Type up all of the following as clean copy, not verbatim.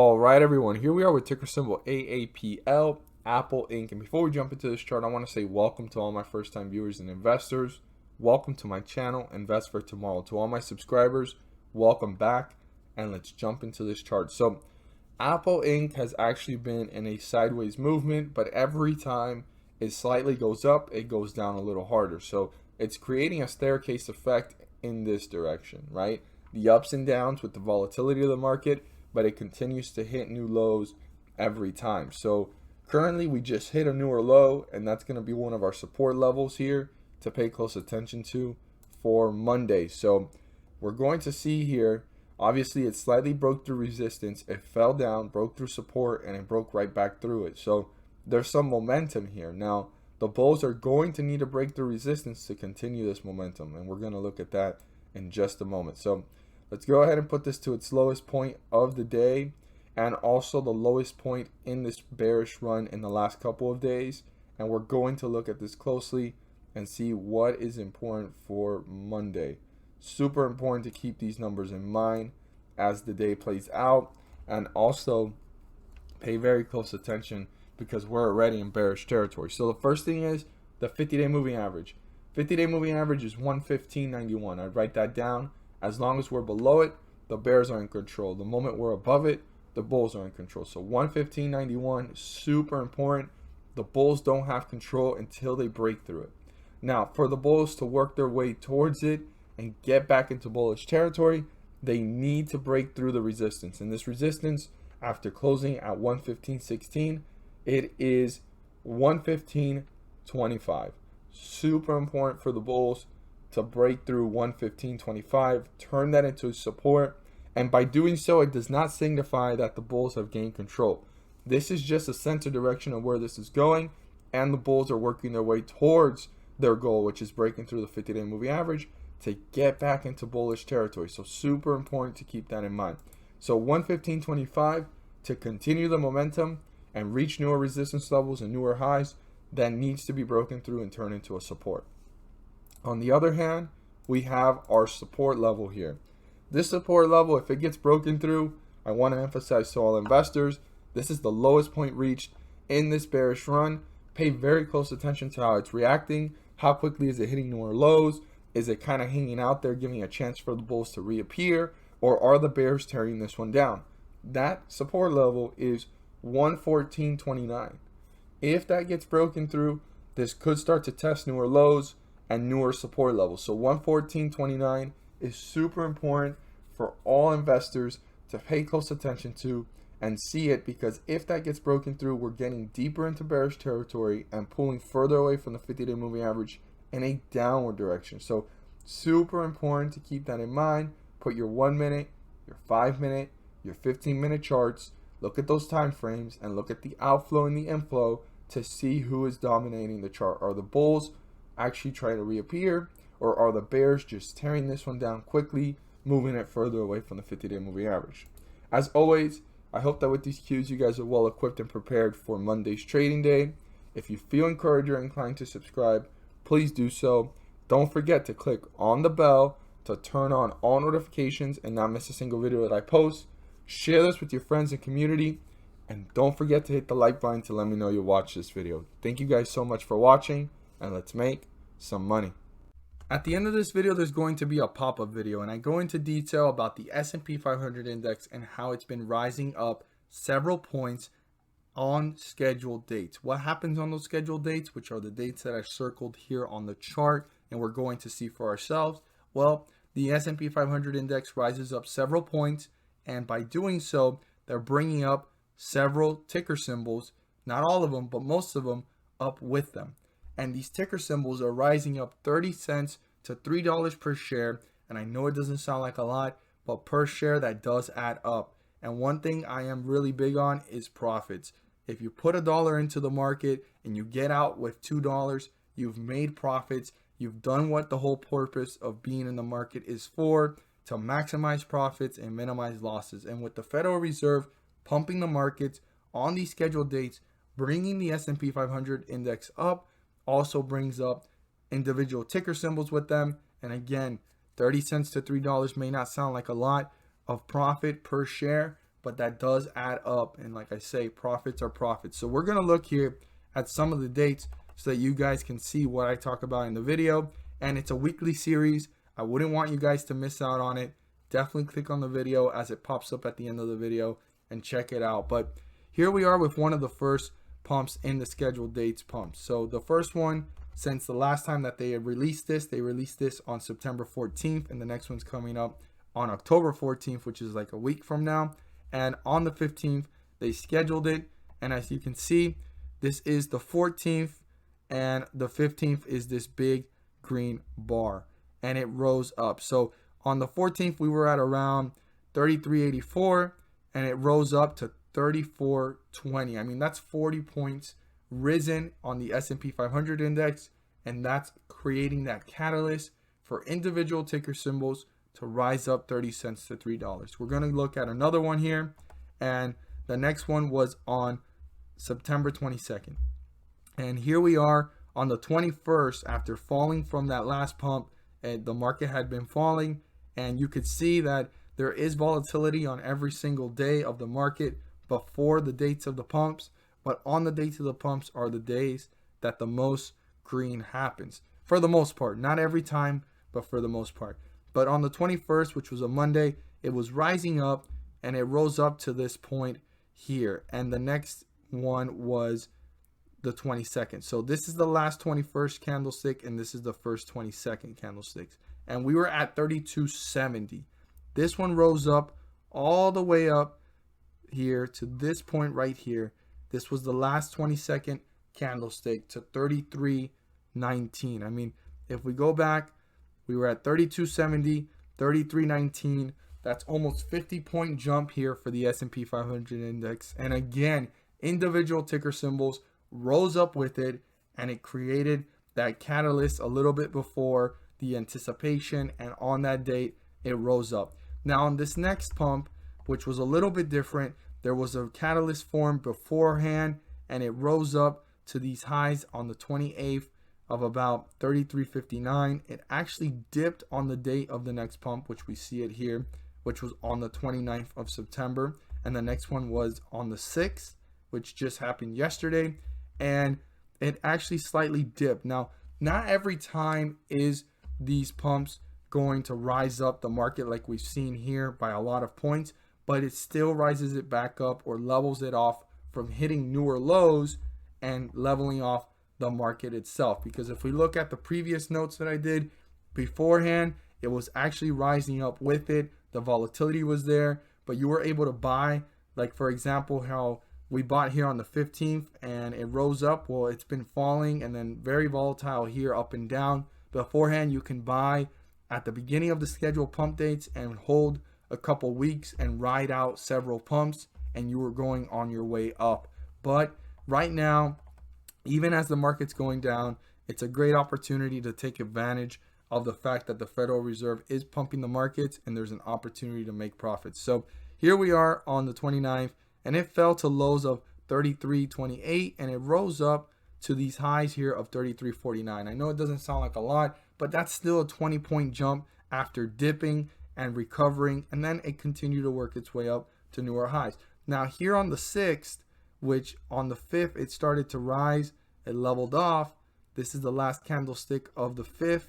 All right, everyone, here we are with ticker symbol AAPL, Apple Inc. And before we jump into this chart, I want to say welcome to all my first-time viewers and investors. Welcome to my channel, Invest for Tomorrow. To all my subscribers, welcome back, and let's jump into this chart. So, Apple Inc. has actually been in a sideways movement, but every time it slightly goes up, it goes down a little harder. So, it's creating a staircase effect in this direction, right? The ups and downs with the volatility of the market, but it continues to hit new lows every time. So currently we just hit a newer low, and that's going to be one of our support levels here to pay close attention to for Monday. So we're going to see here, obviously it slightly broke through resistance, it fell down, broke through support, and it broke right back through it. So there's some momentum here. Now the bulls are going to need to break through resistance to continue this momentum, and we're going to look at that in just a moment. So let's go ahead and put this to its lowest point of the day, and also the lowest point in this bearish run in the last couple of days. And we're going to look at this closely and see what is important for Monday. Super important to keep these numbers in mind as the day plays out, and also pay very close attention because we're already in bearish territory. So the first thing is the 50-day moving average. 50-day moving average is 115.91. I'd write that down. As long as we're below it, the bears are in control. The moment we're above it, the bulls are in control. So 115.91 is super important. The bulls don't have control until they break through it. Now, for the bulls to work their way towards it and get back into bullish territory, they need to break through the resistance. And this resistance, after closing at 115.16, it is 115.25. Super important for the bulls to break through 115.25, turn that into support, and by doing so, it does not signify that the bulls have gained control. This is just a center direction of where this is going, and the bulls are working their way towards their goal, which is breaking through the 50-day moving average to get back into bullish territory. So super important to keep that in mind. So 115.25 to continue the momentum and reach newer resistance levels and newer highs that needs to be broken through and turn into a support. On the other hand, we have our support level here. This support level, if it gets broken through, I want to emphasize to all investors, this is the lowest point reached in this bearish run. Pay very close attention to how it's reacting. How quickly is it hitting newer lows? Is it kind of hanging out there, giving a chance for the bulls to reappear? Or are the bears tearing this one down? That support level is 114.29. If that gets broken through, this could start to test newer lows and newer support levels. So 114.29 is super important for all investors to pay close attention to and see it, because if that gets broken through, we're getting deeper into bearish territory and pulling further away from the 50-day moving average in a downward direction. So super important to keep that in mind. Put your 1 minute, your 5 minute, your 15-minute charts, look at those time frames, and look at the outflow and the inflow to see who is dominating the chart. Are the bulls actually trying to reappear, or are the bears just tearing this one down quickly, moving it further away from the 50-day moving average? As always, I hope that with these cues you guys are well equipped and prepared for Monday's trading day. If you feel encouraged or inclined to subscribe, please do so. Don't forget to click on the bell to turn on all notifications and not miss a single video that I post. Share this with your friends and community, and don't forget to hit the like button to let me know you watched this video. Thank you guys so much for watching, and let's make some money. At the end of this video, there's going to be a pop-up video, and I go into detail about the S&P 500 index and how it's been rising up several points on scheduled dates. What happens on those scheduled dates, which are the dates that I circled here on the chart and we're going to see for ourselves? Well, the S&P 500 index rises up several points, and by doing so, they're bringing up several ticker symbols, not all of them, but most of them, up with them. And these ticker symbols are rising up 30 cents to $3 per share. And I know it doesn't sound like a lot, but per share, that does add up. And one thing I am really big on is profits. If you put $1 into the market and you get out with $2, you've made profits. You've done what the whole purpose of being in the market is for, to maximize profits and minimize losses. And with the Federal Reserve pumping the markets on these scheduled dates, bringing the S&P 500 index up also brings up individual ticker symbols with them. And again, 30 cents to $3 may not sound like a lot of profit per share, but that does add up. And like I say, profits are profits. So we're going to look here at some of the dates so that you guys can see what I talk about in the video. And it's a weekly series. I wouldn't want you guys to miss out on it. Definitely click on the video as it pops up at the end of the video and check it out. But here we are with one of the first pumps in the scheduled dates pumps. So the first one, since the last time that they had released this, they released this on September 14th, and the next one's coming up on October 14th, which is like a week from now. And on the 15th, they scheduled it. And as you can see, this is the 14th, and the 15th is this big green bar, and it rose up. So on the 14th, we were at around 33.84, and it rose up to 34.20. I mean, that's 40 points risen on the S&P 500 index, and that's creating that catalyst for individual ticker symbols to rise up 30 cents to $3. We're going to look at another one here, and the next one was on September 22nd. And here we are on the 21st, after falling from that last pump, and the market had been falling, and you could see that there is volatility on every single day of the market before the dates of the pumps, but on the dates of the pumps are the days that the most green happens, for the most part. Not every time, but for the most part. But on the 21st, which was a Monday, it was rising up, and it rose up to this point here. And the next one was the 22nd. So this is the last 21st candlestick, and this is the first 22nd candlesticks. And we were at 32.70. This one rose up all the way up here to this point right here. This was the last 22nd candlestick to 33.19. I mean, if we go back, we were at 32.70, 33.19. That's almost 50-point jump here for the S&P 500 index. And again, individual ticker symbols rose up with it, and it created that catalyst a little bit before the anticipation, and on that date it rose up. Now on this next pump, which was a little bit different, there was a catalyst formed beforehand, and it rose up to these highs on the 28th of about 33.59. It actually dipped on the date of the next pump, which we see it here, which was on the 29th of September, and the next one was on the 6th, which just happened yesterday, and it actually slightly dipped. Now, not every time is these pumps going to rise up the market like we've seen here by a lot of points, but it still rises it back up or levels it off from hitting newer lows and leveling off the market itself. Because if we look at the previous notes that I did beforehand, it was actually rising up with it. The volatility was there, but you were able to buy, like for example, how we bought here on the 15th and it rose up. Well, it's been falling and then very volatile here, up and down. Beforehand, you can buy at the beginning of the scheduled pump dates and hold a couple weeks and ride out several pumps, and you were going on your way up. But right now, even as the market's going down, it's a great opportunity to take advantage of the fact that the Federal Reserve is pumping the markets, and there's an opportunity to make profits. So here we are on the 29th, and it fell to lows of 33.28, and it rose up to these highs here of 33.49. I know it doesn't sound like a lot, but that's still a 20-point jump after dipping and recovering, and then it continued to work its way up to newer highs. Now here on the 6th, which on the 5th it started to rise, it leveled off. This is the last candlestick of the 5th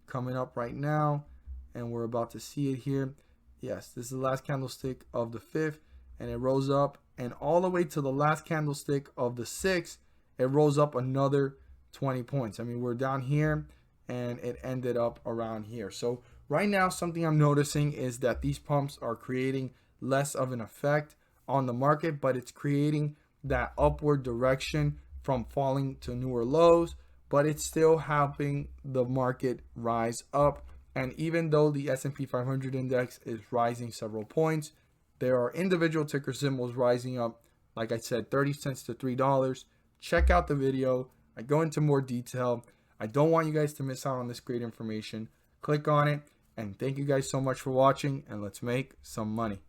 coming up right now, and we're about to see it here. Yes, this is the last candlestick of the 5th, and it rose up, and all the way to the last candlestick of the 6th, it rose up another 20 points. I mean, we're down here, and it ended up around here. So right now, something I'm noticing is that these pumps are creating less of an effect on the market, but it's creating that upward direction from falling to newer lows, but it's still helping the market rise up. And even though the S&P 500 index is rising several points, there are individual ticker symbols rising up, like I said, 30 cents to $3. Check out the video. I go into more detail. I don't want you guys to miss out on this great information. Click on it, and thank you guys so much for watching, and let's make some money.